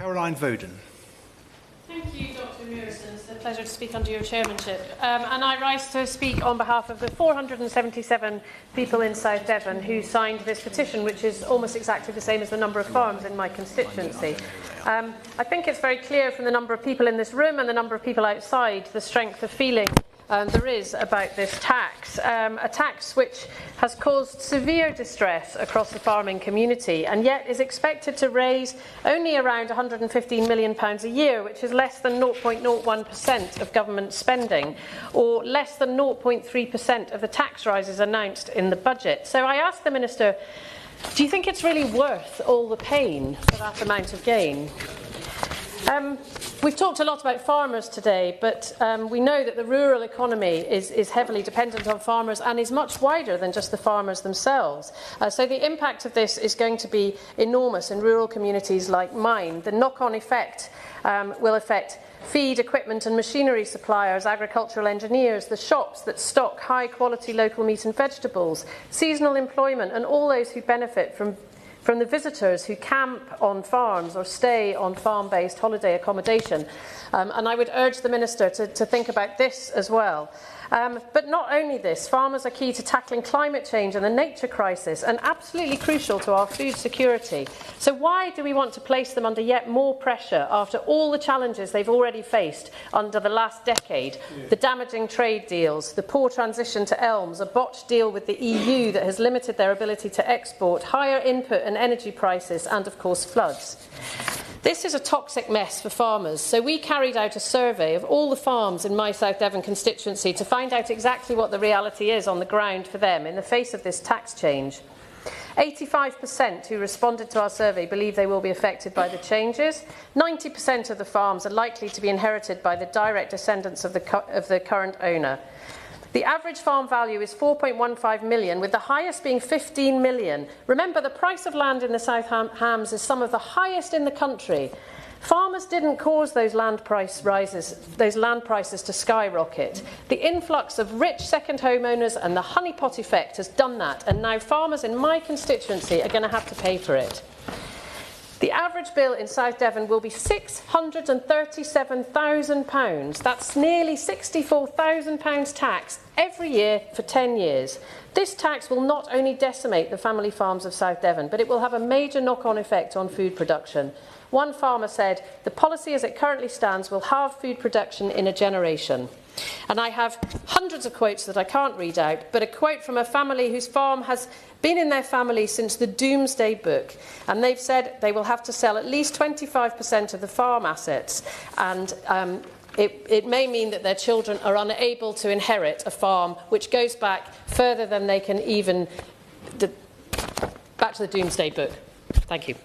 Voaden. Thank you, Dr. Murison. It's a pleasure to speak under your chairmanship. And I rise to speak on behalf of the 477 people in South Devon who signed this petition, which is almost exactly the same as the number of farms in my constituency. I think it's very clear from the number of people in this room and the number of people outside the strength of feeling there is about this tax, a tax which has caused severe distress across the farming community and yet is expected to raise only around £115 million a year, which is less than 0.01% of government spending, or less than 0.3% of the tax rises announced in the budget. So I asked the Minister, do you think it's really worth all the pain for that amount of gain? We've talked a lot about farmers today, but we know that the rural economy is heavily dependent on farmers and is much wider than just the farmers themselves. So the impact of this is going to be enormous in rural communities like mine. The knock-on effect will affect feed, equipment and machinery suppliers, agricultural engineers, the shops that stock high-quality local meat and vegetables, seasonal employment and all those who benefit from the visitors who camp on farms or stay on farm-based holiday accommodation. And I would urge the Minister to think about this as well. But not only this, farmers are key to tackling climate change and the nature crisis and absolutely crucial to our food security. So why do we want to place them under yet more pressure after all the challenges they've already faced under the last decade? The damaging trade deals, the poor transition to elms, a botched deal with the EU that has limited their ability to export, higher input and energy prices and, of course, floods. This is a toxic mess for farmers, so we carried out a survey of all the farms in my South Devon constituency to find out exactly what the reality is on the ground for them in the face of this tax change. 85% who responded to our survey believe they will be affected by the changes. 90% of the farms are likely to be inherited by the direct descendants of the current owner. The average farm value is 4.15 million, with the highest being 15 million. Remember, the price of land in the South Hams is some of the highest in the country. Farmers didn't cause those land prices to skyrocket. The influx of rich second homeowners and the honeypot effect has done that, and now farmers in my constituency are going to have to pay for it. The average bill in South Devon will be £637,000. That's nearly £64,000 tax every year for 10 years. This tax will not only decimate the family farms of South Devon, but it will have a major knock-on effect on food production. One farmer said, "The policy as it currently stands will halve food production in a generation." And I have hundreds of quotes that I can't read out, but a quote from a family whose farm has been in their family since the Doomsday Book, and they've said they will have to sell at least 25% of the farm assets, and it may mean that their children are unable to inherit a farm which goes back further than they can even back to the Doomsday Book. Thank you.